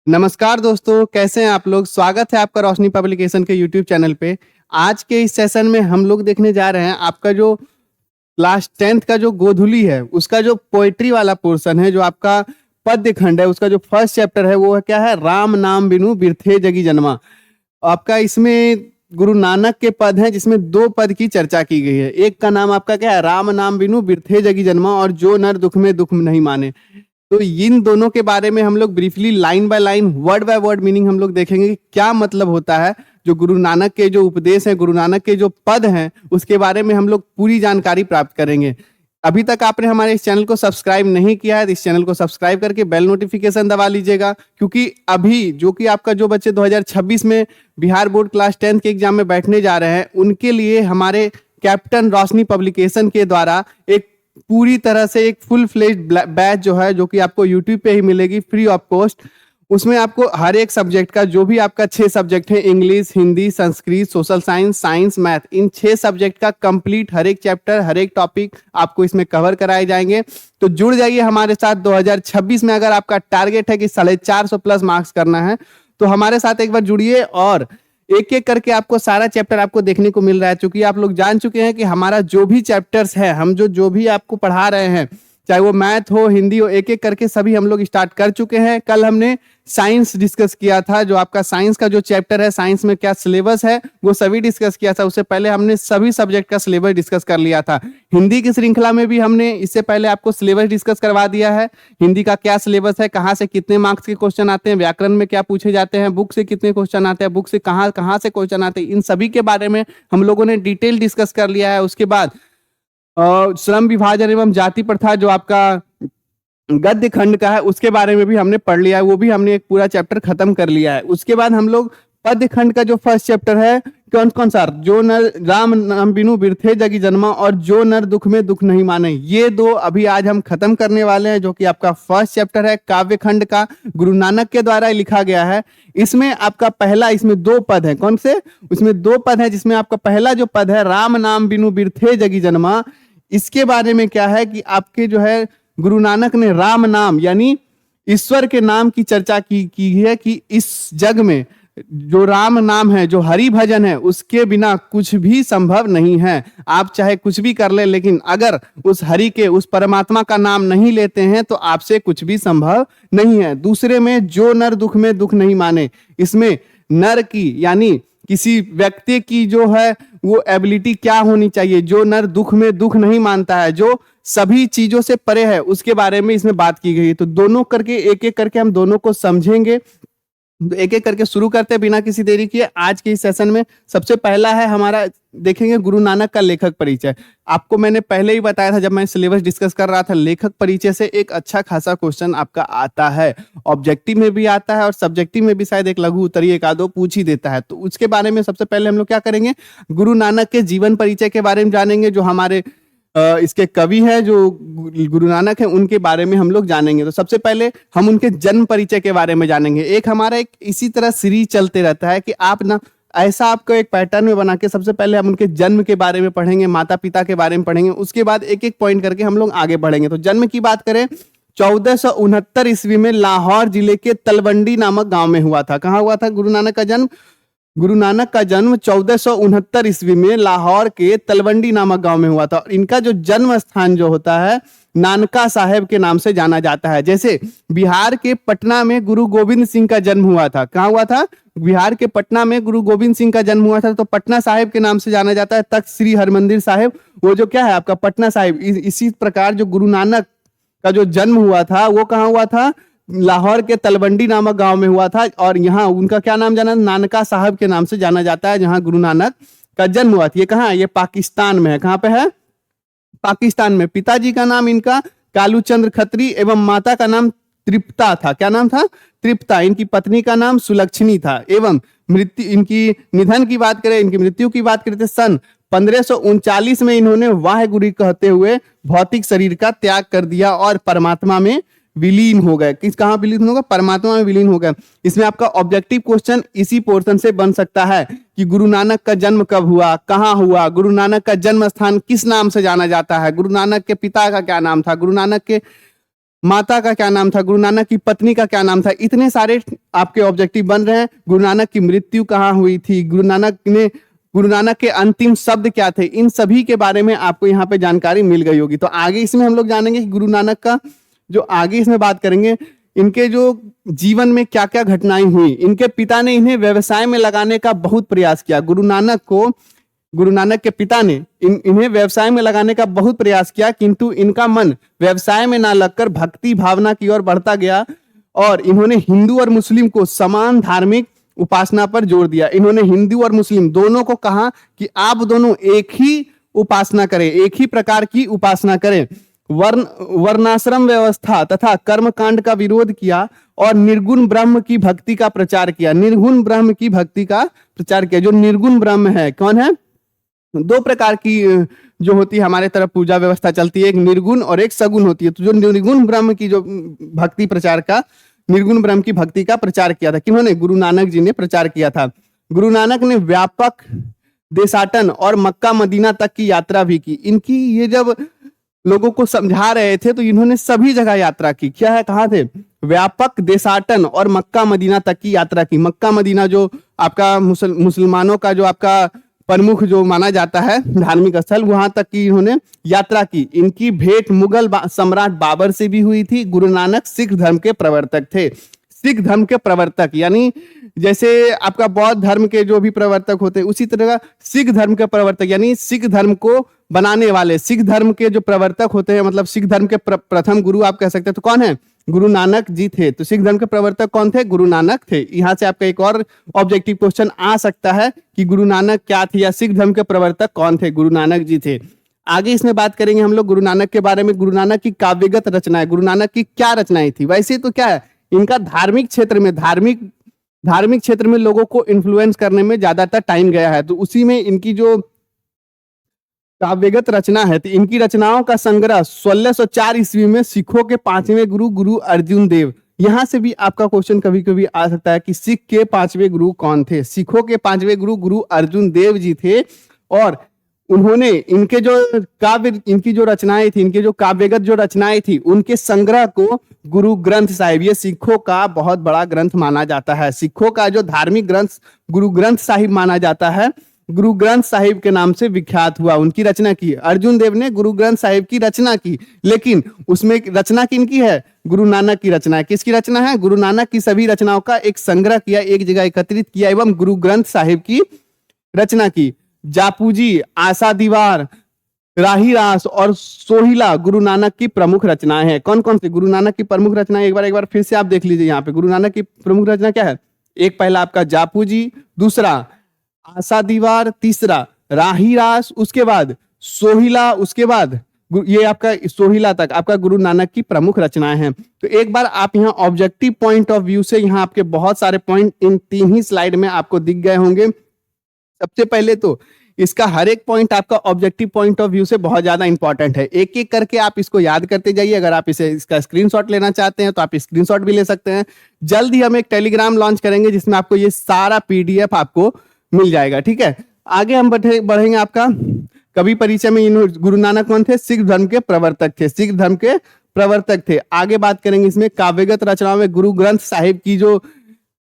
नमस्कार दोस्तों, कैसे हैं आप लोग। स्वागत है आपका रोशनी पब्लिकेशन के यूट्यूब चैनल पे। आज के इस सेशन में हम लोग देखने जा रहे हैं आपका जो क्लास 10th का जो गोधुली है उसका जो पोएट्री वाला पोर्शन है, जो आपका पद्य खंड है, उसका जो फर्स्ट चैप्टर है वो क्या है, राम नाम बिनु बिरथे जगी जन्मा। आपका इसमें गुरु नानक के पद हैं जिसमें दो पद की चर्चा की गई है। एक का नाम आपका क्या है, राम नाम बिनु बिरथे जगी जन्मा, और जो नर दुख में दुख नहीं माने। तो इन दोनों के बारे में हम लोग briefly line by line word by word meaning हम लोग देखेंगे कि क्या मतलब होता है। जो गुरु नानक के जो उपदेश हैं, गुरु नानक के जो पद हैं, उसके बारे में हम लोग पूरी जानकारी प्राप्त करेंगे। अभी तक आपने हमारे इस चैनल को सब्सक्राइब नहीं किया है तो इस चैनल को सब्सक्राइब करके बेल नोटिफिकेशन दबा लीजिएगा, क्योंकि अभी जो कि आपका जो बच्चे 2026 में बिहार बोर्ड क्लास 10 के एग्जाम में बैठने जा रहे हैं, उनके लिए हमारे कैप्टन रोशनी पब्लिकेशन के द्वारा एक पूरी तरह से एक फुल फ्लेज्ड बैच जो है, जो कि आपको यूट्यूब पे ही मिलेगी फ्री ऑफ कॉस्ट। उसमें आपको हर एक सब्जेक्ट का, जो भी आपका 6 सब्जेक्ट है, English, Hindi, Sanskrit, social science, science, math, इन 6 सब्जेक्ट का कंप्लीट हर एक चैप्टर, हर एक टॉपिक आपको इसमें कवर कराए जाएंगे। तो जुड़ जाइए हमारे साथ। 2026 में अगर आपका टारगेट है कि 450 प्लस मार्क्स करना है तो हमारे साथ एक बार जुड़िए, और एक एक करके आपको सारा चैप्टर आपको देखने को मिल रहा है। क्योंकि आप लोग जान चुके हैं कि हमारा जो भी चैप्टर्स है, हम जो भी आपको पढ़ा रहे हैं, चाहे वो मैथ हो, हिंदी हो, एक एक करके सभी हम लोग स्टार्ट कर चुके हैं। कल हमने साइंस डिस्कस किया था, जो आपका साइंस का जो चैप्टर है, साइंस में क्या सिलेबस है, वो सभी डिस्कस किया था। उससे पहले हमने सभी सब्जेक्ट का सिलेबस डिस्कस कर लिया था। हिंदी की श्रृंखला में भी हमने इससे पहले आपको सिलेबस डिस्कस करवा दिया है। हिंदी का क्या सिलेबस है, कहाँ से कितने मार्क्स के क्वेश्चन आते हैं, व्याकरण में क्या पूछे जाते हैं, बुक से कितने क्वेश्चन आते हैं, बुक से कहाँ कहाँ से क्वेश्चन आते हैं, इन सभी के बारे में हम लोगों ने डिटेल डिस्कस कर लिया है। उसके बाद श्रम विभाजन एवं जाति प्रथा जो आपका गद्य खंड का है, उसके बारे में भी हमने पढ़ लिया है, वो भी हमने एक पूरा चैप्टर खत्म कर लिया है। उसके बाद हम लोग पद्य खंड का जो फर्स्ट चैप्टर है, कौन कौन सा, जो नर राम नाम बिनु बिरथे जगी जन्मा और जो नर दुख में दुख नहीं माने, ये दो अभी आज हम खत्म करने वाले हैं। जो कि आपका फर्स्ट चैप्टर है काव्य खंड का, गुरु नानक के द्वारा लिखा गया है। इसमें आपका पहला, इसमें 2 पद है, कौन से, इसमें 2 पद है, जिसमें आपका पहला जो पद है, राम नाम बिनु बिरथे जगी जन्मा। इसके बारे में क्या है कि आपके जो है गुरु नानक ने राम नाम यानी ईश्वर के नाम की चर्चा की है कि इस जग में जो राम नाम है, जो हरि भजन है, उसके बिना कुछ भी संभव नहीं है। आप चाहे कुछ भी कर ले, लेकिन अगर उस हरि के, उस परमात्मा का नाम नहीं लेते हैं तो आपसे कुछ भी संभव नहीं है। दूसरे में जो नर दुख में दुख नहीं माने, इसमें नर की यानी किसी व्यक्ति की जो है वो एबिलिटी क्या होनी चाहिए, जो नर दुख में दुख नहीं मानता है, जो सभी चीजों से परे है, उसके बारे में इसमें बात की गई है। तो दोनों करके, एक एक करके हम दोनों को समझेंगे। तो एक एक करके शुरू करते हैं बिना किसी देरी किए आज के इस सेशन में। सबसे पहला है हमारा, देखेंगे गुरु नानक का लेखक परिचय। आपको मैंने पहले ही बताया था जब मैं सिलेबस डिस्कस कर रहा था, लेखक परिचय से एक अच्छा खासा क्वेश्चन आपका आता है। ऑब्जेक्टिव में भी आता है और सब्जेक्टिव में भी शायद एक लघु उत्तरीय एक आधो पूछ ही देता है। तो उसके बारे में सबसे पहले हम लोग क्या करेंगे, गुरु नानक के जीवन परिचय के बारे में जानेंगे। जो हमारे इसके कवि हैं, जो गुरु नानक हैं, उनके बारे में हम लोग जानेंगे। तो सबसे पहले हम उनके जन्म परिचय के बारे में जानेंगे। एक हमारा एक इसी तरह सीरीज चलते रहता है कि आप ना ऐसा आपको एक पैटर्न में बना के सबसे पहले हम उनके जन्म के बारे में पढ़ेंगे, माता पिता के बारे में पढ़ेंगे, उसके बाद एक एक पॉइंट करके हम लोग आगे बढ़ेंगे। तो जन्म की बात करें, 1469 ईस्वी में लाहौर जिले के तलवंडी नामक गांव में हुआ था। कहाँ हुआ था गुरु नानक का जन्म? गुरु नानक का जन्म 1469 ईस्वी में लाहौर के तलवंडी नामक गांव में हुआ था। इनका जो जन्म स्थान जो होता है, नानका साहेब के नाम से जाना जाता है। जैसे बिहार के पटना में गुरु गोविंद सिंह का जन्म हुआ था। कहाँ हुआ था? बिहार के पटना में गुरु गोविंद सिंह का जन्म हुआ था, तो पटना साहिब के नाम से जाना जाता है। तख्त श्री हरमंदिर साहिब, वो जो क्या है आपका पटना साहिब। इसी प्रकार जो गुरु नानक का जो जन्म हुआ था वो कहाँ हुआ था? लाहौर के तलवंडी नामक गांव में हुआ था। और यहाँ उनका क्या नाम जाना, नानका साहब के नाम से जाना जाता है, जहां गुरु नानक का जन्म हुआ था। ये कहाँ है? ये पाकिस्तान में है। कहाँ पे है? पाकिस्तान में। पिताजी का नाम इनका कालूचंद्र खत्री एवं माता का नाम तृप्ता था। क्या नाम था? तृप्ता। इनकी पत्नी का नाम सुलक्षणी था। एवं मृत्यु, इनकी निधन की बात करें, इनकी मृत्यु की बात करें तो सन 1539 में इन्होंने वाहेगुरु कहते हुए भौतिक शरीर का त्याग कर दिया और परमात्मा में विलीन हो गए। किस, कहाँ विलीन होगा? परमात्मा में विलीन हो गए। इसमें आपका ऑब्जेक्टिव क्वेश्चन इसी पोर्शन से बन सकता है कि गुरु नानक का जन्म कब हुआ, कहाँ हुआ, गुरु नानक का जन्म स्थान किस नाम से जाना जाता है, गुरु नानक के पिता का क्या नाम था, गुरु नानक के माता का क्या नाम था, गुरु नानक की पत्नी का क्या नाम था, इतने सारे आपके ऑब्जेक्टिव बन रहे हैं। गुरु नानक की मृत्यु कहाँ हुई थी, गुरु नानक के अंतिम शब्द क्या थे, इन सभी के बारे में आपको यहाँ पे जानकारी मिल गई होगी। तो आगे इसमें हम लोग जानेंगे कि गुरु नानक का जो आगे इसमें बात करेंगे, इनके जो जीवन में क्या क्या घटनाएं हुई। इनके पिता ने इन्हें व्यवसाय में लगाने का बहुत प्रयास किया। गुरु नानक के पिता ने इन्हें व्यवसाय में लगाने का बहुत प्रयास किया, किंतु इनका मन व्यवसाय में ना लगकर भक्ति भावना की ओर बढ़ता गया और इन्होंने हिंदू और मुस्लिम को समान धार्मिक उपासना पर जोर दिया। इन्होंने हिंदू और मुस्लिम दोनों को कहा कि आप दोनों एक ही उपासना करें, एक ही प्रकार की उपासना करें। वर्णाश्रम व्यवस्था तथा कर्म कांड का विरोध किया और निर्गुण ब्रह्म की भक्ति का प्रचार किया। निर्गुण ब्रह्म की भक्ति का प्रचार किया। जो निर्गुण ब्रह्म है कौन है, दो प्रकार की जो होती है हमारे तरफ पूजा व्यवस्था चलती है, एक निर्गुण और एक सगुण होती है। तो जो निर्गुण ब्रह्म की जो भक्ति प्रचार का, निर्गुण ब्रह्म की भक्ति का प्रचार किया था, किन्होंने, गुरु नानक जी ने प्रचार किया था। गुरु नानक ने व्यापक देशाटन और मक्का मदीना तक की यात्रा भी की। इनकी ये जब लोगों को समझा रहे थे तो इन्होंने सभी जगह यात्रा की। क्या है, कहाँ थे, व्यापक देशाटन और मक्का मदीना तक की यात्रा की। मक्का मदीना जो आपका मुसलमानों का जो आपका प्रमुख जो माना जाता है धार्मिक स्थल, वहां तक की इन्होंने यात्रा की। इनकी भेंट मुगल सम्राट बाबर से भी हुई थी। गुरु नानक सिख धर्म के प्रवर्तक थे। सिख धर्म के प्रवर्तक यानी जैसे आपका बौद्ध धर्म के जो भी प्रवर्तक होते हैं, उसी तरह सिख धर्म के प्रवर्तक यानी सिख धर्म को बनाने वाले, सिख धर्म के जो प्रवर्तक होते हैं, मतलब सिख धर्म के प्रथम गुरु आप कह सकते हैं। तो कौन है, गुरु नानक जी थे। तो सिख धर्म के प्रवर्तक कौन थे, गुरु नानक थे। यहाँ से आपका एक और ऑब्जेक्टिव क्वेश्चन आ सकता है कि गुरु नानक क्या थे या सिख धर्म के प्रवर्तक कौन थे, गुरु नानक जी थे। आगे इसमें बात करेंगे हम लोग गुरु नानक के बारे में। गुरु नानक की काव्यगत रचनाएं, गुरु नानक की क्या रचनाएं थी। वैसे तो क्या है, इनका धार्मिक क्षेत्र में लोगों को इन्फ्लुएंस करने में ज्यादातर टाइम गया है। तो उसी में इनकी जो काव्यगत रचना है, तो इनकी रचनाओं का संग्रह 1604 ईस्वी में सिखों के पांचवें गुरु गुरु अर्जुन देव। यहां से भी आपका क्वेश्चन कभी कभी आ सकता है कि सिख के पांचवें गुरु कौन थे। सिखों के पांचवें गुरु गुरु अर्जुन देव जी थे और उन्होंने इनकी जो रचनाएं थी, इनके जो काव्यगत जो रचनाएं थी, उनके संग्रह को गुरु ग्रंथ साहिब, ये सिखों का बहुत बड़ा ग्रंथ माना जाता है। सिखों का जो धार्मिक ग्रंथ गुरु ग्रंथ साहिब माना जाता है, गुरु ग्रंथ साहिब के नाम से विख्यात हुआ। उनकी रचना की, अर्जुन देव ने गुरु ग्रंथ साहिब की रचना की, लेकिन उसमें रचना किनकी है, गुरु नानक की रचना है। किसकी रचना है, गुरु नानक की सभी रचनाओं का एक संग्रह किया, एक जगह एकत्रित किया एवं गुरु ग्रंथ साहिब की रचना की। जापूजी, आशा दीवार, राही रास और सोहिला गुरु नानक की प्रमुख रचनाएं हैं। कौन कौन सी गुरु नानक की प्रमुख रचनाएं, एक बार फिर से आप देख लीजिए। यहाँ पे गुरु नानक की प्रमुख रचना क्या है, एक पहला आपका जापूजी, दूसरा आशा दीवार, तीसरा राही रास, उसके बाद सोहिला, उसके बाद ये आपका सोहिला तक आपका गुरु नानक की प्रमुख रचनाएं हैं। तो एक बार आप यहाँ ऑब्जेक्टिव पॉइंट ऑफ व्यू से यहाँ आपके बहुत सारे पॉइंट इन 3 ही स्लाइड में आपको दिख गए होंगे। सबसे पहले तो इसका हर एक पॉइंट आपका ऑब्जेक्टिव पॉइंट ऑफ व्यू से बहुत ज्यादा इंपॉर्टेंट है। एक एक करके आप इसको याद करते जाइए। अगर आप इसका स्क्रीनशॉट लेना चाहते हैं तो आप स्क्रीनशॉट भी ले सकते हैं। जल्द ही हम एक टेलीग्राम लॉन्च करेंगे जिसमें आपको ये सारा पीडीएफ आपको मिल जाएगा, ठीक है। आगे हम बढ़ेंगे आपका कवि परिचय में। गुरु नानक कौन थे, सिख धर्म के प्रवर्तक थे, सिख धर्म के प्रवर्तक थे। आगे बात करेंगे इसमें काव्यगत रचनाओं में गुरु ग्रंथ साहिब की जो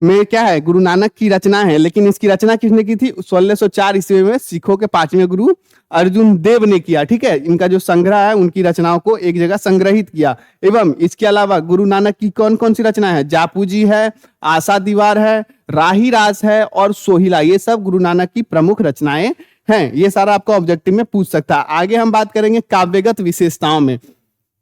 में क्या है, गुरु नानक की रचना है, लेकिन इसकी रचना किसने की थी, 1604 ईस्वी में सिखों के पांचवें गुरु अर्जुन देव ने किया, ठीक है। इनका जो संग्रह है उनकी रचनाओं को एक जगह संग्रहित किया। एवं इसके अलावा गुरु नानक की कौन कौन सी रचना है, जापूजी है, आशा दीवार है, राही रास है और सोहिला, ये सब गुरु नानक की प्रमुख रचनाएं हैं। ये सारा आपको ऑब्जेक्टिव में पूछ सकता है। आगे हम बात करेंगे काव्यगत विशेषताओं में।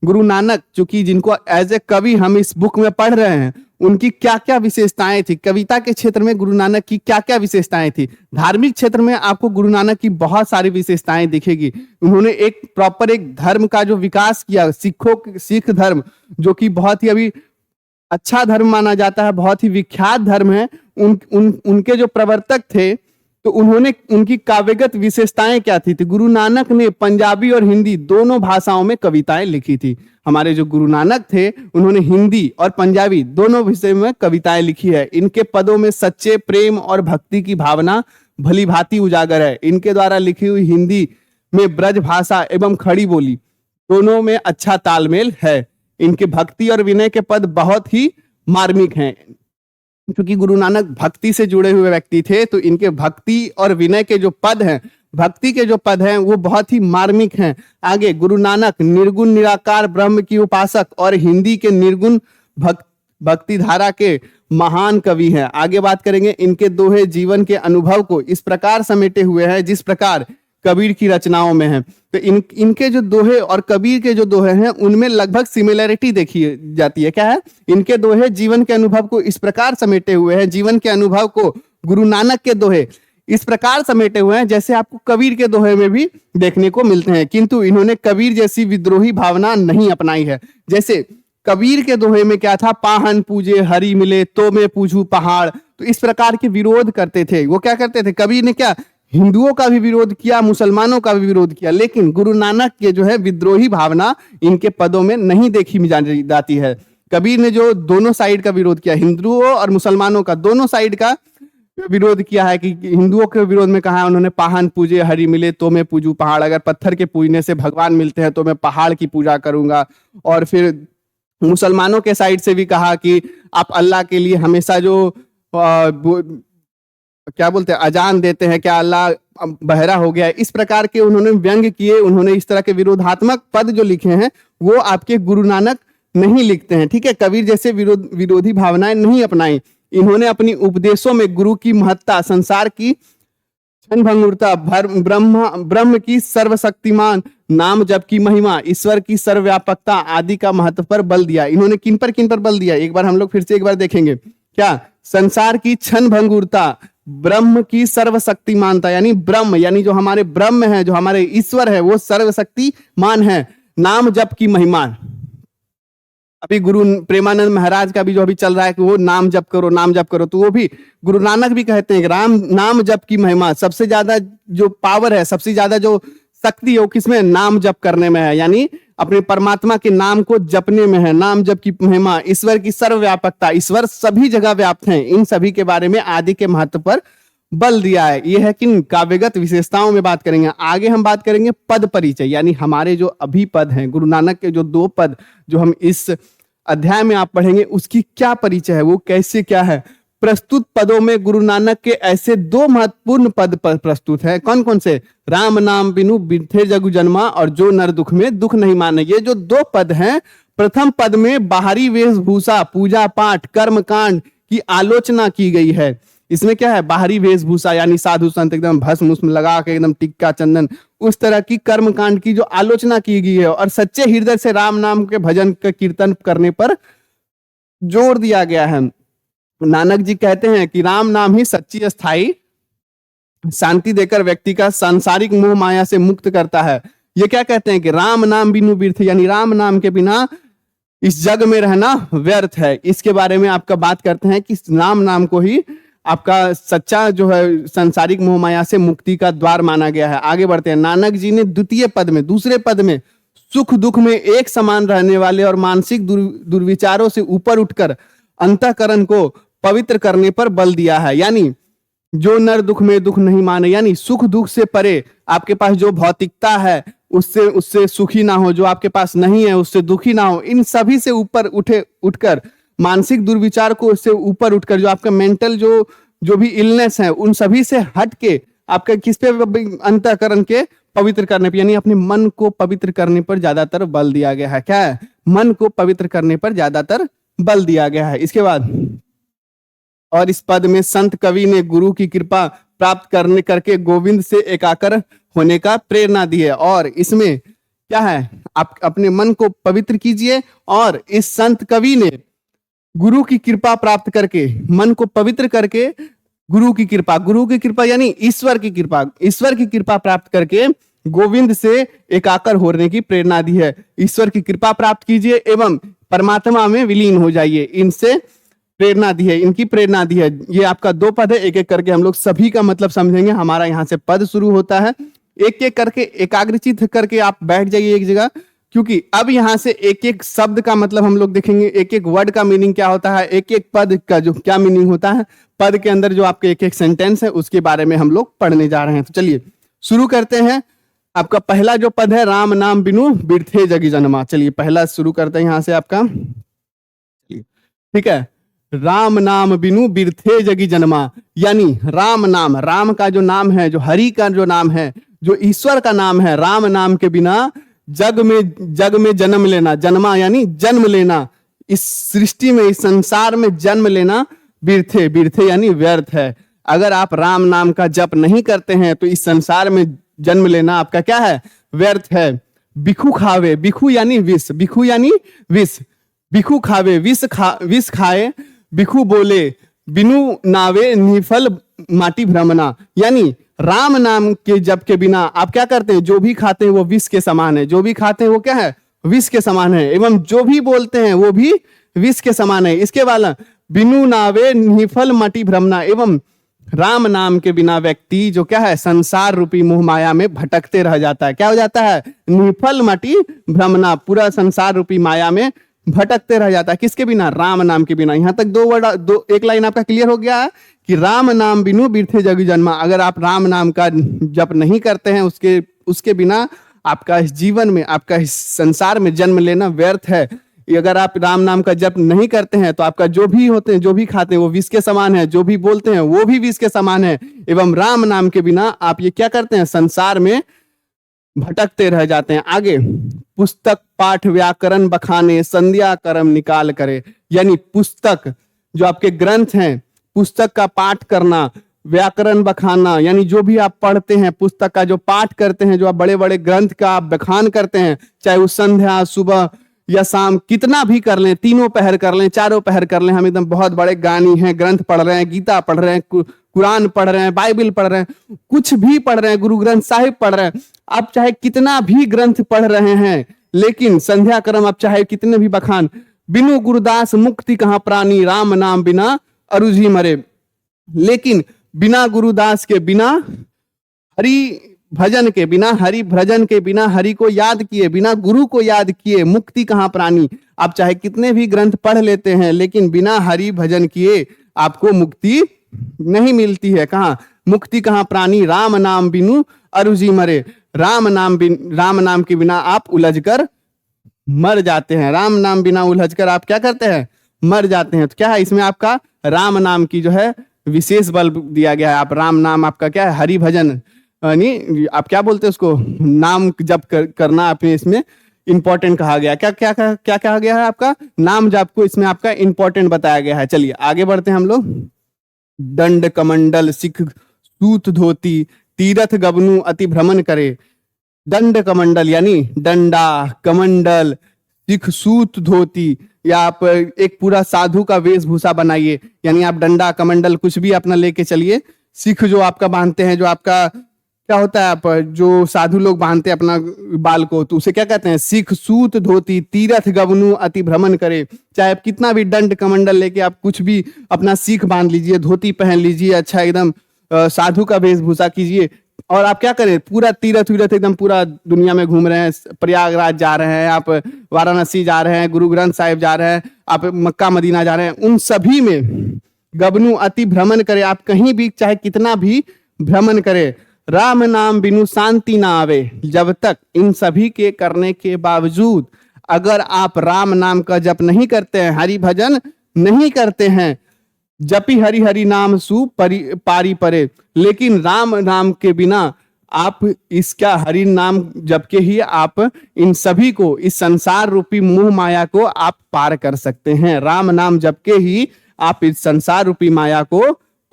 गुरु नानक चूंकि जिनको एज ए कवि हम इस बुक में पढ़ रहे हैं, उनकी क्या क्या विशेषताएं थी, कविता के क्षेत्र में गुरु नानक की क्या क्या विशेषताएं थी। धार्मिक क्षेत्र में आपको गुरु नानक की बहुत सारी विशेषताएं दिखेगी। उन्होंने एक प्रॉपर एक धर्म का जो विकास किया, सिख धर्म जो कि बहुत ही अभी अच्छा धर्म माना जाता है, बहुत ही विख्यात धर्म है। उनके जो प्रवर्तक थे तो उन्होंने उनकी काव्यगत विशेषताएं क्या थी। तो गुरु नानक ने पंजाबी और हिंदी दोनों भाषाओं में कविताएं लिखी थी। हमारे जो गुरु नानक थे उन्होंने हिंदी और पंजाबी दोनों विषय में कविताएं लिखी है। इनके पदों में सच्चे प्रेम और भक्ति की भावना भली भांति उजागर है। इनके द्वारा लिखी हुई हिंदी में ब्रज भाषा एवं खड़ी बोली दोनों में अच्छा तालमेल है। इनके भक्ति और विनय के पद बहुत ही मार्मिक हैं। क्योंकि गुरु नानक भक्ति से जुड़े हुए व्यक्ति थे, तो इनके भक्ति और विनय के जो पद हैं, भक्ति के जो पद हैं वो बहुत ही मार्मिक हैं। आगे, गुरु नानक निर्गुण निराकार ब्रह्म की उपासक और हिंदी के निर्गुण भक्ति धारा के महान कवि हैं। आगे बात करेंगे, इनके दोहे जीवन के अनुभव को इस प्रकार समेटे हुए हैं जिस प्रकार कबीर की रचनाओं में है। तो इनके जो दोहे और कबीर के जो दोहे हैं उनमें लगभग सिमिलरिटी देखी जाती है। क्या है? इनके दोहे जीवन के अनुभव को इस प्रकार समेटे हुए हैं, जीवन के अनुभव को गुरु नानक के दोहे इस प्रकार समेटे हुए हैं जैसे आपको कबीर के दोहे में भी देखने को मिलते हैं, किंतु इन्होंने कबीर जैसी विद्रोही भावना नहीं अपनाई है। जैसे कबीर के दोहे में क्या था? पाहन पूजे हरि मिले तो मैं पूछूं पहाड़। तो इस प्रकार के विरोध करते थे। वो क्या करते थे? कबीर ने क्या हिंदुओं का भी विरोध किया, मुसलमानों का भी विरोध किया, लेकिन गुरु नानक के जो है विद्रोही भावना इनके पदों में नहीं देखी जाती है। कबीर ने जो दोनों साइड का विरोध किया, हिंदुओं और मुसलमानों का, दोनों साइड का विरोध किया है। कि हिंदुओं के विरोध में कहा है उन्होंने, पाहन पूजे हरि मिले तो मैं पूजू पहाड़। अगर पत्थर के पूजने से भगवान मिलते हैं तो मैं पहाड़ की पूजा करूंगा। और फिर मुसलमानों के साइड से भी कहा कि आप अल्लाह के लिए हमेशा जो क्या बोलते हैं, अजान देते हैं, क्या अल्लाह बहरा हो गया है? इस प्रकार के उन्होंने व्यंग किए। उन्होंने इस तरह के विरोधात्मक पद जो लिखे हैं वो आपके गुरु नानक नहीं लिखते हैं। ठीक है, कबीर जैसे विरोधी भावनाएं नहीं अपनाई। इन्होंने अपनी उपदेशों में गुरु की महत्ता, संसार की क्षणभंगुरता, ब्रह्म की सर्वशक्तिमान, नाम जप की महिमा, ईश्वर की सर्वव्यापकता आदि का महत्व पर बल दिया। इन्होंने किन पर बल दिया? एक बार हम लोग फिर से एक बार देखेंगे। क्या? संसार की क्षणभंगुरता, ब्रह्म की सर्वशक्तिमानता, यानी ब्रह्म, यानी जो हमारे ब्रह्म है, जो हमारे ईश्वर है, वो सर्वशक्तिमान है। नाम जप की महिमा, अभी गुरु प्रेमानंद महाराज का भी जो अभी चल रहा है कि वो नाम जप करो, नाम जप करो, तो वो भी गुरु नानक भी कहते हैं कि नाम जप की महिमा, सबसे ज्यादा जो पावर है, सबसे ज्यादा जो शक्ति है वो किसमें? नाम जप करने में है, यानी अपने परमात्मा के नाम को जपने में है। नाम जप की महिमा, ईश्वर की सर्वव्यापकता, ईश्वर सभी जगह व्याप्त हैं, इन सभी के बारे में आदि के महत्व पर बल दिया है। यह है कि काव्यगत विशेषताओं में बात करेंगे। आगे हम बात करेंगे पद परिचय, यानी हमारे जो अभी पद हैं, गुरु नानक के जो 2 पद जो हम इस अध्याय में आप पढ़ेंगे उसकी क्या परिचय है, वो कैसे क्या है। प्रस्तुत पदों में गुरु नानक के ऐसे 2 महत्वपूर्ण पद प्रस्तुत है। कौन कौन से? राम नाम बिनु बिरथे जगु जन्मा और जो नर दुख में दुख नहीं माने। ये जो 2 पद हैं, प्रथम पद में बाहरी वेशभूषा, पूजा पाठ, कर्म कांड की आलोचना की गई है। इसमें क्या है? बाहरी वेशभूषा, यानी साधु संत एकदम भस्म उस्म लगा के एकदम टिक्का चंदन, उस तरह की कर्म कांड की जो आलोचना की गई है। और सच्चे हृदय से राम नाम के भजन के कीर्तन करने पर जोर दिया गया है। नानक जी कहते हैं कि राम नाम ही सच्ची स्थायी शांति देकर व्यक्ति का सांसारिक मोह माया से मुक्त करता है। ये क्या कहते हैं कि राम नाम बिनु बिरथ, यानी राम नाम के बिना इस जग में रहना व्यर्थ है। इसके बारे में आपका बात करते हैं कि राम नाम को ही आपका सच्चा जो है सांसारिक मोह माया से मुक्ति का द्वार माना गया है। आगे बढ़ते हैं। नानक जी ने द्वितीय पद में, दूसरे पद में सुख दुख में एक समान रहने वाले और मानसिक दुर्विचारों से ऊपर उठकर अंतःकरण को पवित्र करने पर बल दिया है। यानी जो नर दुख में दुख नहीं माने, यानी सुख दुख से परे आपके पास जो भौतिकता है उससे सुखी ना हो, जो आपके पास नहीं है उससे दुखी ना हो, इन सभी से ऊपर उठकर मानसिक दुर्विचार को उससे ऊपर उठकर जो आपका मेंटल जो भी इलनेस है उन सभी से हट के आपका किस पे अंतःकरण के पवित्र करने पर, यानी अपने मन को पवित्र करने पर ज्यादातर बल दिया गया है। क्या है? मन को पवित्र करने पर ज्यादातर बल दिया गया है। इसके बाद और इस पद में संत कवि ने गुरु की कृपा प्राप्त करके गोविंद से एकाकर होने का प्रेरणा दी है। और इसमें क्या है? आप अपने मन को पवित्र कीजिए। और इस संत कवि ने गुरु की कृपा प्राप्त करके, मन को पवित्र करके, गुरु की कृपा यानी ईश्वर की कृपा प्राप्त करके गोविंद से एकाकर होने की प्रेरणा दी है। ईश्वर की कृपा प्राप्त कीजिए एवं परमात्मा में विलीन हो जाइए, इनसे प्रेरणा दी है, इनकी प्रेरणा दी है। ये आपका 2 पद है, एक एक करके हम लोग सभी का मतलब समझेंगे। हमारा यहाँ से पद शुरू होता है, एक एक करके एकाग्रचित करके आप बैठ जाइए एक जगह, क्योंकि अब यहाँ से एक एक शब्द का मतलब हम लोग देखेंगे, एक एक वर्ड का मीनिंग क्या होता है, एक एक पद का जो क्या मीनिंग होता है, पद के अंदर जो आपके एक एक सेंटेंस है उसके बारे में हम लोग पढ़ने जा रहे हैं। तो चलिए शुरू करते हैं। आपका पहला जो पद है, राम नाम बिनु बिरथे जगी जन्मा। चलिए पहला शुरू करते हैं यहां से आपका, ठीक है। राम नाम बिनु बिरथे जगी जन्मा, यानी राम नाम, राम का जो नाम है, जो हरि का जो नाम है, जो ईश्वर का नाम है, राम नाम के बिना जग में जन्म लेना, जन्मा यानी जन्म लेना, इस सृष्टि में, इस संसार में जन्म लेना बिरथे, बिरथे यानी व्यर्थ है। अगर आप राम नाम का जप नहीं करते हैं तो इस संसार में जन्म लेना आपका क्या है, व्यर्थ है। बिखु खावे, बिखु यानी विष, बिखु यानी विष, बिखु खावे विष खाए, बिखु बोले बिनु नावे निफल माटी भ्रमना, यानी राम नाम के जप के बिना आप क्या करते हैं, जो भी खाते हैं वो विष के समान है, जो भी खाते हैं वो क्या है, विष के समान है, एवं जो भी बोलते हैं वो भी विष के समान है। इसके बाद बिनु नावे निफल माटी भ्रमना, एवं राम नाम के बिना व्यक्ति जो क्या है, संसार रूपी मोह माया में भटकते रह जाता है। क्या हो जाता है, निफल माटी भ्रमना, पूरा संसार रूपी माया में भटकते रह जाता है। किसके बिना, राम नाम के बिना। यहां तक एक लाइन आपका क्लियर हो गया है कि राम नाम बिनु बिरथे जगी जन्मा। अगर आप राम नाम का जप नहीं करते हैं, उसके बिना आपका इस जीवन में, आपका इस संसार में जन्म लेना व्यर्थ है। अगर आप राम नाम का जप नहीं करते हैं तो आपका जो भी होते हैं, जो भी खाते हैं वो विष के समान है, जो भी बोलते हैं वो भी विष के समान है। एवं राम नाम के बिना आप ये क्या करते हैं, संसार में भटकते रह जाते हैं। आगे, पुस्तक पाठ व्याकरण बखाने संध्या कर्म निकाल करे, यानी पुस्तक जो आपके ग्रंथ हैं, पुस्तक का पाठ करना, व्याकरण बखाना, यानी जो भी आप पढ़ते हैं, पुस्तक का जो पाठ करते हैं, जो आप बड़े बड़े ग्रंथ का आप बखान करते हैं, चाहे वो संध्या, सुबह या शाम, कितना भी कर लें, तीनों पहर कर लें, चारों पहर कर लें, हम एकदम बहुत बड़े ज्ञानी हैं, ग्रंथ पढ़ रहे हैं, गीता पढ़ रहे हैं, कुरान पढ़ रहे हैं, बाइबल पढ़ रहे हैं, कुछ भी पढ़ रहे हैं, गुरु ग्रंथ साहिब पढ़ रहे हैं, आप चाहे कितना भी ग्रंथ पढ़ रहे हैं, लेकिन संध्या कर्म आप चाहे कितने भी बखान, बिनु गुरुदास मुक्ति कहाँ प्राणी, राम नाम बिना अरुझी मरे। लेकिन बिना गुरुदास के, बिना हरि भजन के बिना, हरि भजन के बिना, हरि को याद किए बिना, गुरु को याद किए, मुक्ति कहाँ प्राणी। आप चाहे कितने भी ग्रंथ पढ़ लेते हैं, लेकिन बिना हरि भजन किए आपको मुक्ति नहीं मिलती है। कहाँ, मुक्ति कहाँ प्राणी, राम नाम बिनु अरुझी मरे। राम नाम के बिना आप उलझकर मर जाते हैं। राम नाम बिना उलझकर आप क्या करते हैं, मर जाते हैं। तो क्या है, इसमें आपका राम नाम की जो है विशेष बल दिया गया है। आप राम नाम आपका क्या है, हरि भजन, यानी आप क्या बोलते हैं उसको, नाम जप करना आपने इसमें इंपॉर्टेंट कहा गया। क्या क्या क्या कहा गया है, आपका नाम जप को इसमें आपका इंपॉर्टेंट बताया गया है। चलिए आगे बढ़ते हैं हम लोग। दंड कमंडल सिख सूत धोती, तीरथ गबनु अति भ्रमण करे। दंड कमंडल यानी डंडा, कमंडल, सिख सूत धोती, या आप एक पूरा साधु का वेशभूषा बनाइए, यानी आप डंडा कमंडल कुछ भी अपना लेके चलिए। सिख जो आपका बांधते हैं, जो आपका क्या होता है, आप जो साधु लोग बांधते हैं अपना बाल को, तो उसे क्या कहते हैं, सिख सूत धोती, तीरथ गबनु अति भ्रमण करे। चाहे आप कितना भी दंड कमंडल लेके आप कुछ भी अपना सीख बांध लीजिए, धोती पहन लीजिए, अच्छा एकदम साधु का वेशभूषा कीजिए, और आप क्या करें, पूरा तीरथ एकदम पूरा दुनिया में घूम रहे हैं, प्रयागराज जा रहे हैं, आप वाराणसी जा रहे हैं, गुरु ग्रंथ साहिब जा रहे हैं, आप मक्का मदीना जा रहे हैं, उन सभी में गबनु अति भ्रमण करे। आप कहीं भी चाहे कितना भी भ्रमण करे, राम नाम बिनु शांति ना आवे। जब तक इन सभी के करने के बावजूद अगर आप राम नाम का जप नहीं करते हैं, हरि भजन नहीं करते हैं, जपी हरि हरि नाम सु पारी परे, लेकिन राम नाम के बिना आप इसका हरि नाम जप के ही आप इन सभी को, इस संसार रूपी मोह माया को आप पार कर सकते हैं। राम नाम जप के ही आप इस संसार रूपी माया को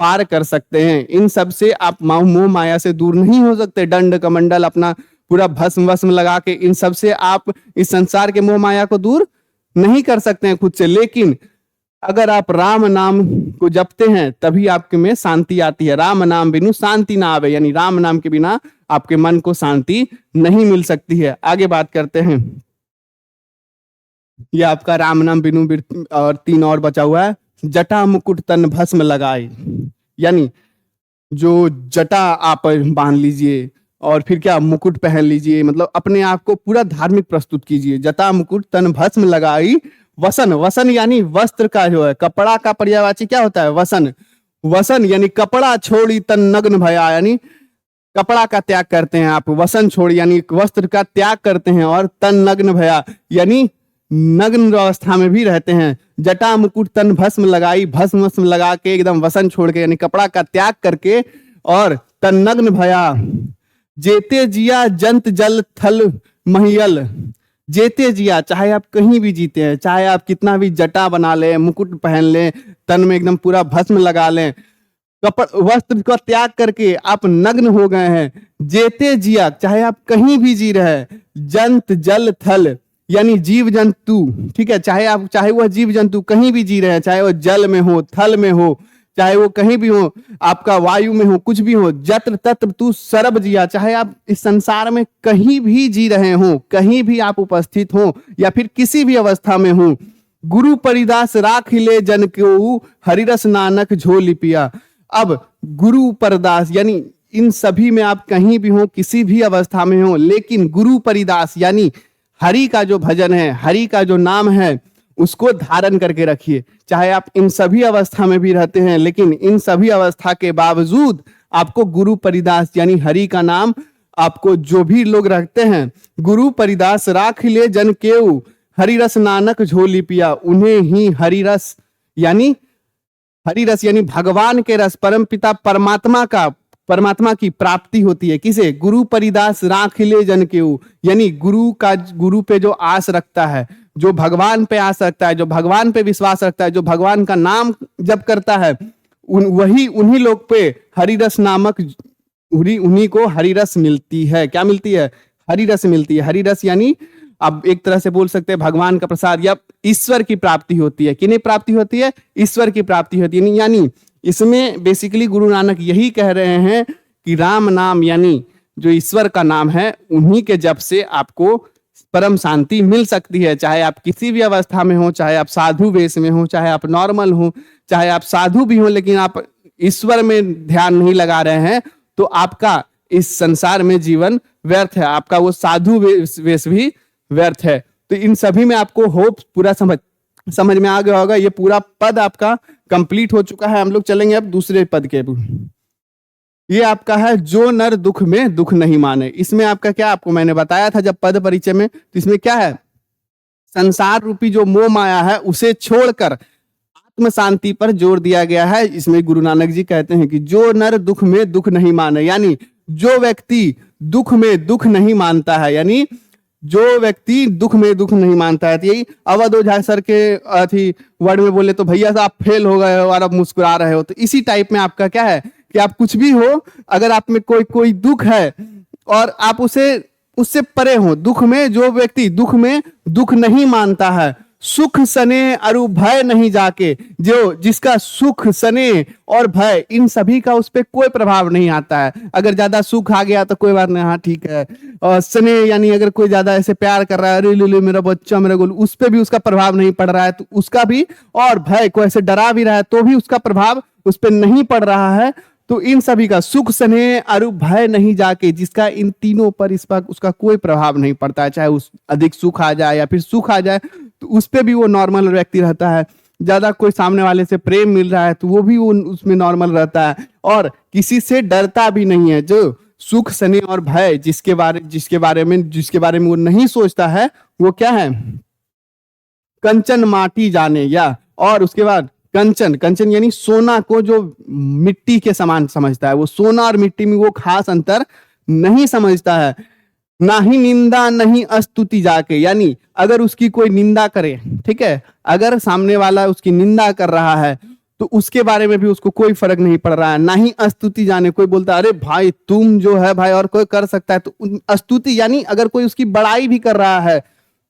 पार कर सकते हैं। इन सब से आप मोह माया से दूर नहीं हो सकते। दंड कमंडल अपना पूरा भस्म वस्म लगा के इन सब से आप इस संसार के मोह माया को दूर नहीं कर सकते हैं खुद से। लेकिन अगर आप राम नाम को जपते हैं तभी आपके में शांति आती है। राम नाम बिनु शांति ना आवे, यानी राम नाम के बिना आपके मन को शांति नहीं मिल सकती है। आगे बात करते हैं, यह आपका राम नाम बिनु और 3 और बचा हुआ है। जटा मुकुट तन भस्म लगाए, यानी जो जटा आप बांध लीजिए और फिर क्या मुकुट पहन लीजिए, मतलब अपने आप को पूरा धार्मिक प्रस्तुत कीजिए। जटा मुकुट तन भस्म लगाई। वसन, वसन यानी वस्त्र का जो है, कपड़ा का पर्यायवाची क्या होता है, वसन। वसन यानी कपड़ा छोड़ी तन नग्न भया, यानी कपड़ा का त्याग करते हैं आप, वसन छोड़ यानी वस्त्र का त्याग करते हैं, और तन नग्न भया यानी नग्न अवस्था में भी रहते हैं। जटा मुकुट तन भस्म लगाई, भस्म वस्म लगा के एकदम वसन छोड़ के यानी कपड़ा का त्याग करके, और तन नग्न भया। जेते जिया जंत जल थल महियल, जेते जिया चाहे आप कहीं भी जीते हैं, चाहे आप कितना भी जटा बना लें, मुकुट पहन लें, तन में एकदम पूरा भस्म लगा लें, वस्त्र का त्याग करके आप नग्न हो गए हैं। जेते जिया चाहे आप कहीं भी जी रहे हैं, जंत जल थल यानी जीव जंतु, ठीक है, चाहे वह जीव जंतु कहीं भी जी रहे हैं, चाहे वो जल में हो, थल में हो, चाहे वो कहीं भी हो, आपका वायु में हो, कुछ भी हो। जत्र तत्र तू सरब जिया, चाहे आप इस संसार में कहीं भी जी रहे हो, कहीं भी आप उपस्थित हो या फिर किसी भी अवस्था में हो। गुरु परिदास राख ले जन को, हरिरस नानक झोली पिया। अब गुरु परदास यानी इन सभी में आप कहीं भी हो, किसी भी अवस्था में हो, लेकिन गुरु परिदास यानी हरि का जो भजन है, हरि का जो नाम है, उसको धारण करके रखिए। चाहे आप इन सभी अवस्था में भी रहते हैं, लेकिन इन सभी अवस्था के बावजूद आपको गुरु परिदास यानी हरि का नाम, आपको जो भी लोग रखते हैं, गुरु परिदास राख ले जन केऊ, हरिरस नानक झोली पिया। उन्हें ही हरिरस यानी भगवान के रस, परम पिता परमात्मा की प्राप्ति होती है। किसे? गुरु परिदास राख ले जन केऊ, यानी गुरु पे जो आस रखता है, जो भगवान पे आस रखता है, जो भगवान पे विश्वास रखता है, जो भगवान का नाम जप करता है, उन्हीं लोग पे हरिरस नामक, उन्हीं को हरिरस मिलती है। क्या मिलती है? हरिरस मिलती है। हरिरस यानी आप एक तरह से बोल सकते हैं भगवान का प्रसाद या ईश्वर की प्राप्ति होती है। किन्हें प्राप्ति होती है? ईश्वर की प्राप्ति होती है। यानी इसमें बेसिकली गुरु नानक यही कह रहे हैं कि राम नाम यानी जो ईश्वर का नाम है, उन्हीं के जप से आपको परम शांति मिल सकती है। चाहे आप किसी भी अवस्था में हो, चाहे आप साधु वेश में हो, चाहे आप नॉर्मल हो, चाहे आप साधु भी हो लेकिन आप ईश्वर में ध्यान नहीं लगा रहे हैं, तो आपका इस संसार में जीवन व्यर्थ है, आपका वो साधु वेश भी व्यर्थ है। तो इन सभी में आपको होप पूरा समझ में आ गया होगा। ये पूरा पद आपका कंप्लीट हो चुका है। हम लोग चलेंगे अब दूसरे पद के। ये आपका है जो नर दुख में दुख नहीं माने। इसमें आपका क्या, आपको मैंने बताया था जब पद परिचय में, तो इसमें क्या है, संसार रूपी जो मोह माया है उसे छोड़कर आत्म शांति पर जोर दिया गया है। इसमें गुरु नानक जी कहते हैं कि जो नर दुख में दुख नहीं माने, यानी जो व्यक्ति दुख में दुख नहीं मानता है, यानी जो व्यक्ति दुख में दुख नहीं मानता है। यही अवध ओझा सर के वर्ड में बोले तो भैया साहब फेल हो गए हो और अब मुस्कुरा रहे हो, तो इसी टाइप में आपका क्या है कि आप कुछ भी हो, अगर आप में कोई दुख है और आप उससे परे हो, दुख में जो व्यक्ति दुख में दुख नहीं मानता है, सुख सने अरु भय नहीं जाके, जो जिसका सुख सने और भय इन सभी का उस पर कोई प्रभाव नहीं आता है। अगर ज्यादा सुख आ गया तो कोई बात नहीं, हाँ ठीक है, और सने यानी अगर कोई ज्यादा ऐसे प्यार कर रहा है, अरे ले मेरा बच्चा मेरा गोलू, उस पर भी उसका प्रभाव नहीं पड़ रहा है, तो उसका भी, और भय को ऐसे डरा भी रहा है तो भी उसका प्रभाव उस पर नहीं पड़ रहा है। तो इन सभी का सुख सने अरु भय नहीं जाके, जिसका इन तीनों पर इस पर उसका कोई प्रभाव नहीं पड़ता है, चाहे उस अधिक सुख आ जाए या फिर सुख आ जाए, तो उस पे भी वो नॉर्मल व्यक्ति रहता है। ज्यादा कोई सामने वाले से प्रेम मिल रहा है तो वो भी वो उसमें नॉर्मल रहता है, और किसी से डरता भी नहीं है। जो सुख सने और भय जिसके बारे में वो नहीं सोचता है, वो क्या है, कंचन माटी जाने, या और उसके बाद कंचन यानी सोना को जो मिट्टी के समान समझता है, वो सोना और मिट्टी में वो खास अंतर नहीं समझता है। ना ही निंदा नहीं स्तुति जाके, यानी अगर उसकी कोई निंदा करे, ठीक है, अगर सामने वाला उसकी निंदा कर रहा है तो उसके बारे में भी उसको कोई फर्क नहीं पड़ रहा है। ना ही स्तुति जाने, कोई बोलता है अरे भाई तुम जो है भाई और कोई कर सकता है, तो स्तुति यानी अगर कोई उसकी बड़ाई भी कर रहा है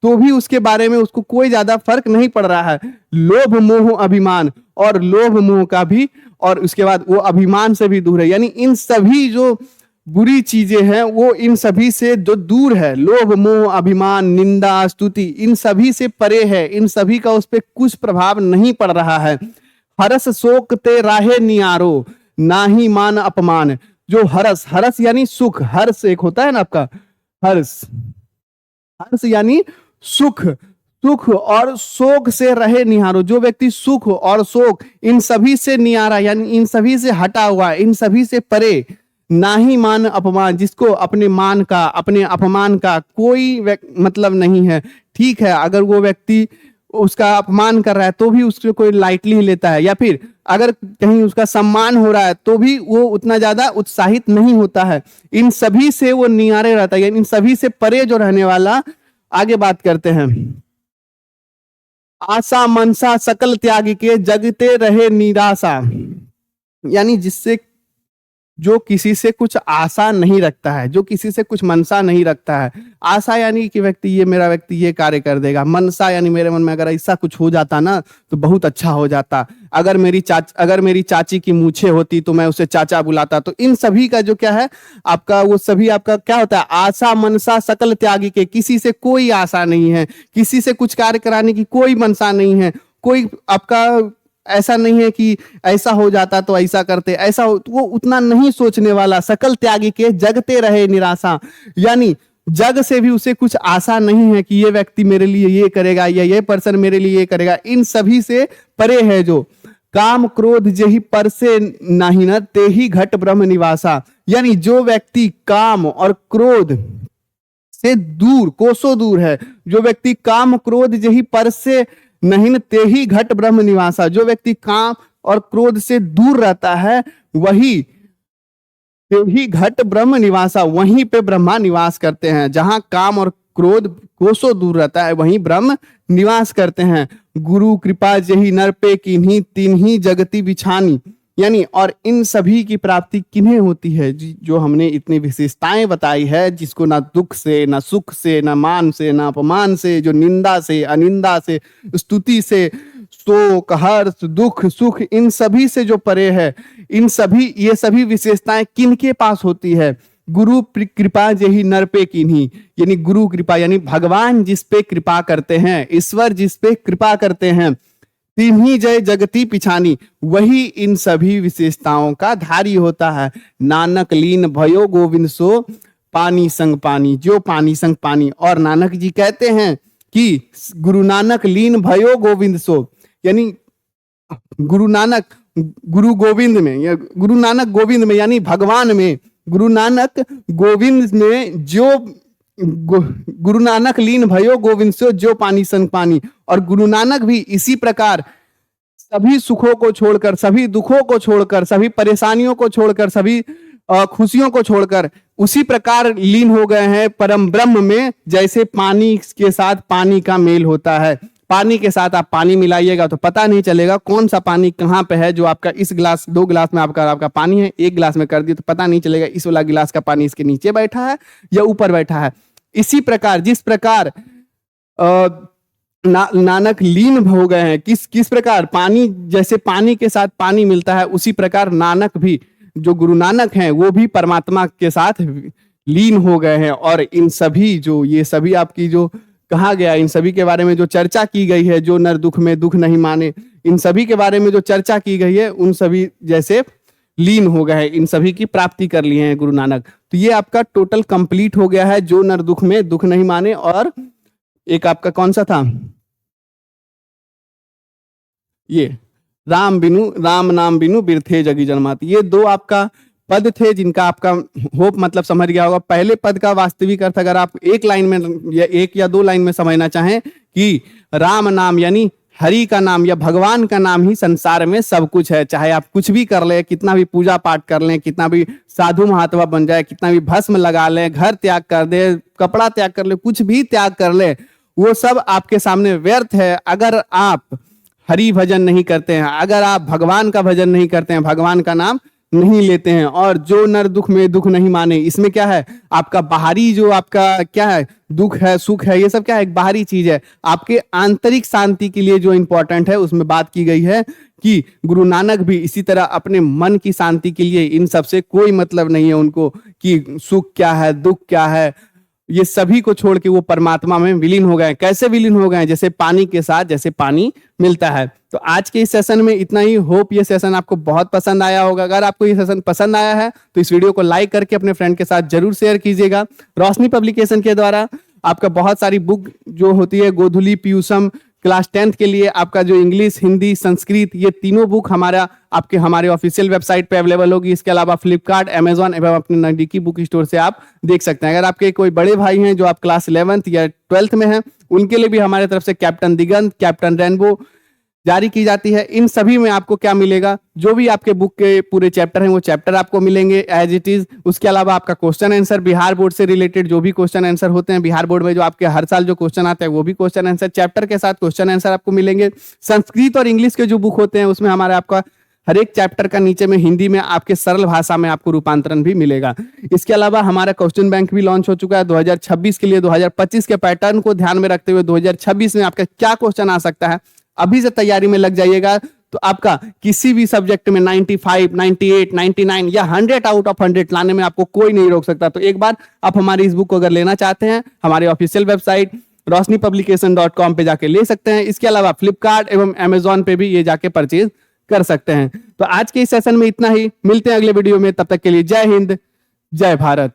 तो भी उसके बारे में उसको कोई ज्यादा फर्क नहीं पड़ रहा है। लोभ मोह अभिमान, और लोभ मोह का भी, और उसके बाद वो अभिमान से भी दूर है, यानी इन सभी जो बुरी चीजें हैं वो इन सभी से जो दूर है, लोभ मोह अभिमान निंदा स्तुति इन सभी से परे है, इन सभी का उस पर कुछ प्रभाव नहीं पड़ रहा है। हरस शोक ते राहे नियारो, ना ही मान अपमान। जो हरस यानी सुख, हर्ष एक होता है ना आपका, हर्ष यानी सुख और शोक से रहे निहारो। जो व्यक्ति सुख और शोक इन सभी से नियारा यानी इन सभी से हटा हुआ, इन सभी से परे, ना ही मान अपमान, जिसको अपने मान का अपने अपमान का कोई मतलब नहीं है। ठीक है, अगर वो व्यक्ति उसका अपमान कर रहा है तो भी उसको कोई लाइटली लेता है, या फिर अगर कहीं उसका सम्मान हो रहा है तो भी वो उतना ज्यादा उत्साहित नहीं होता है। इन सभी से वो नियारे रहता है, यानी इन सभी से परे जो रहने वाला। आगे बात करते हैं। आशा मनसा सकल त्यागी के जगते रहे निराशा, यानी जिससे जो किसी से कुछ आशा नहीं रखता है, जो किसी से कुछ मनसा नहीं रखता है। आशा यानी कि मेरा व्यक्ति ये कार्य कर देगा। मनसा यानी मेरे मन में अगर ऐसा कुछ हो जाता ना तो बहुत अच्छा हो जाता। अगर मेरी चाची की मूछें होती तो मैं उसे चाचा बुलाता। तो इन सभी का जो क्या है आपका, वो सभी आपका क्या होता है, आशा मनसा सकल त्यागी के, किसी से कोई आशा नहीं है, किसी से कुछ कार्य कराने की कोई मनसा नहीं है, कोई आपका ऐसा नहीं है कि ऐसा हो जाता तो ऐसा करते, ऐसा हो, वो उतना नहीं सोचने वाला। सकल त्यागी के जगते रहे निराशा, यानी जग से भी उसे कुछ आशा नहीं है कि ये व्यक्ति मेरे लिए ये करेगा या ये पर्सन मेरे लिए ये करेगा। इन सभी से परे है जो काम क्रोध जेहि पर से नाही न ते ही घट ब्रह्म निवासा, यानी जो व्यक्ति काम और क्रोध से दूर, कोसों दूर है, जो व्यक्ति काम क्रोध जेहि पर से नहीं ते ही घट ब्रह्म निवासा, जो व्यक्ति काम और क्रोध से दूर रहता है वही ही घट ब्रह्म निवासा, वहीं पे ब्रह्मा निवास करते हैं। जहां काम और क्रोध कोसों दूर रहता है वहीं ब्रह्म निवास करते हैं। गुरु कृपा जही नर पे किन्हीं तिन्हीं जगति बिछानी, यानी और इन सभी की प्राप्ति किन्हें होती है, जो हमने इतनी विशेषताएं बताई है, जिसको ना दुख से, ना सुख से, ना मान से, ना अपमान से, जो निंदा से, अनिंदा से, स्तुति से, शोक हर्ष दुख सुख, इन सभी से जो परे है। इन सभी ये सभी विशेषताएं किनके पास होती है? गुरु कृपा जही नर पे किन्हीं, यानी गुरु कृपा यानी भगवान जिस पे कृपा करते हैं, ईश्वर जिस पे कृपा करते हैं, तिन्हीं जय जगती पिछानी, वही इन सभी विशेषताओं का धारी होता है। नानक लीन भयो गोविंद सो पानी संग पानी, जो पानी संग पानी। और नानक जी कहते हैं कि गुरु नानक लीन भयो गोविंद सो, यानी गुरु नानक गुरु गोविंद में या गुरु नानक गोविंद में, यानी भगवान में, गुरु नानक गोविंद में जो गुरु नानक लीन भयो गोविंद से जो पानी संग पानी। और गुरु नानक भी इसी प्रकार सभी सुखों को छोड़कर, सभी दुखों को छोड़कर, सभी परेशानियों को छोड़कर, सभी खुशियों को छोड़कर उसी प्रकार लीन हो गए हैं परम ब्रह्म में, जैसे पानी के साथ पानी का मेल होता है। पानी के साथ आप पानी मिलाइएगा तो पता नहीं चलेगा कौन सा पानी कहाँ पे है। जो आपका इस गिलास, 2 गिलास में आपका पानी है, 1 गिलास में कर दिया तो पता नहीं चलेगा इस वाला गिलास का पानी इसके नीचे बैठा है या ऊपर बैठा है। इसी प्रकार जिस प्रकार नानक लीन हो गए हैं, किस प्रकार पानी, जैसे पानी के साथ पानी मिलता है, उसी प्रकार नानक भी, जो गुरु नानक हैं, वो भी परमात्मा के साथ लीन हो गए हैं। और इन सभी जो ये सभी आपकी जो कहा गया, इन सभी के बारे में जो चर्चा की गई है, जो नर दुख में दुख नहीं माने, इन सभी के बारे में जो चर्चा की गई है, उन सभी जैसे लीन हो गए हैं, इन सभी की प्राप्ति कर लिए हैं गुरु नानक। तो ये आपका टोटल कंप्लीट हो गया है, जो नर दुख में दुख नहीं माने। और एक आपका कौन सा था, ये राम नाम बिनु बिरथे जगी जन्माति, ये 2 आपका पद थे जिनका आपका होप मतलब समझ गया होगा। पहले पद का वास्तविक अर्थ अगर आप एक लाइन में या 1 या 2 लाइन में समझना चाहें कि राम नाम यानी हरि का नाम या भगवान का नाम ही संसार में सब कुछ है। चाहे आप कुछ भी कर ले, कितना भी पूजा पाठ कर लें, कितना भी साधु महात्मा बन जाए, कितना भी भस्म लगा लें, घर त्याग कर दे, कपड़ा त्याग कर ले, कुछ भी त्याग कर ले, वो सब आपके सामने व्यर्थ है अगर आप हरि भजन नहीं करते हैं, अगर आप भगवान का भजन नहीं करते हैं, भगवान का नाम नहीं लेते हैं। और जो नर दुख में दुख नहीं माने, इसमें क्या है, आपका बाहरी जो आपका क्या है, दुख है सुख है, ये सब क्या है, एक बाहरी चीज है। आपके आंतरिक शांति के लिए जो इंपॉर्टेंट है उसमें बात की गई है कि गुरु नानक भी इसी तरह अपने मन की शांति के लिए, इन सबसे कोई मतलब नहीं है उनको कि सुख क्या है दुख क्या है, ये सभी को छोड़ के वो परमात्मा में विलीन हो गए। कैसे विलीन हो गए, जैसे पानी के साथ जैसे पानी मिलता है। तो आज के इस सेशन में इतना ही। होप ये सेशन आपको बहुत पसंद आया होगा। अगर आपको ये सेशन पसंद आया है तो इस वीडियो को लाइक करके अपने फ्रेंड के साथ जरूर शेयर कीजिएगा। रोशनी पब्लिकेशन के द्वारा आपका बहुत सारी बुक जो होती है, गोधुली पीयूषम क्लास 10th के लिए आपका जो इंग्लिश, हिंदी, संस्कृत, ये तीनों बुक हमारे ऑफिशियल वेबसाइट पे अवेलेबल होगी। इसके अलावा फ्लिपकार्ट, अमेजॉन एवं अपने नजदीकी बुक स्टोर से आप देख सकते हैं। अगर आपके कोई बड़े भाई हैं जो आप क्लास 11th या 12th में हैं, उनके लिए भी हमारे तरफ से कैप्टन दिगंत, कैप्टन रेनबो जारी की जाती है। इन सभी में आपको क्या मिलेगा, जो भी आपके बुक के पूरे चैप्टर हैं वो चैप्टर आपको मिलेंगे एज इट इज। उसके अलावा आपका क्वेश्चन आंसर, बिहार बोर्ड से रिलेटेड जो भी क्वेश्चन आंसर होते हैं, बिहार बोर्ड में जो आपके हर साल जो क्वेश्चन आते हैं वो भी क्वेश्चन आंसर चैप्टर के साथ क्वेश्चन आंसर आपको मिलेंगे। संस्कृत और इंग्लिश के जो बुक होते हैं उसमें हमारे आपका हर एक चैप्टर का नीचे में हिंदी में आपके सरल भाषा में आपको रूपांतरण भी मिलेगा। इसके अलावा हमारा क्वेश्चन बैंक भी लॉन्च हो चुका है 2026 के लिए। 2025 के पैटर्न को ध्यान में रखते हुए 2026 में आपका क्या क्वेश्चन आ सकता है, अभी से तैयारी में लग जाइएगा तो आपका किसी भी सब्जेक्ट में 95, 98, 99 या 100 आउट ऑफ 100 लाने में आपको कोई नहीं रोक सकता। तो एक बार आप हमारी इस बुक को अगर लेना चाहते हैं, हमारे ऑफिशियल वेबसाइट roshnipublication.com पे जाके ले सकते हैं। इसके अलावा फ्लिपकार्ट एवं अमेजॉन पे भी ये जाके परचेज कर सकते हैं। तो आज के इस सेशन में इतना ही, मिलते हैं अगले वीडियो में, तब तक के लिए जय हिंद, जय भारत।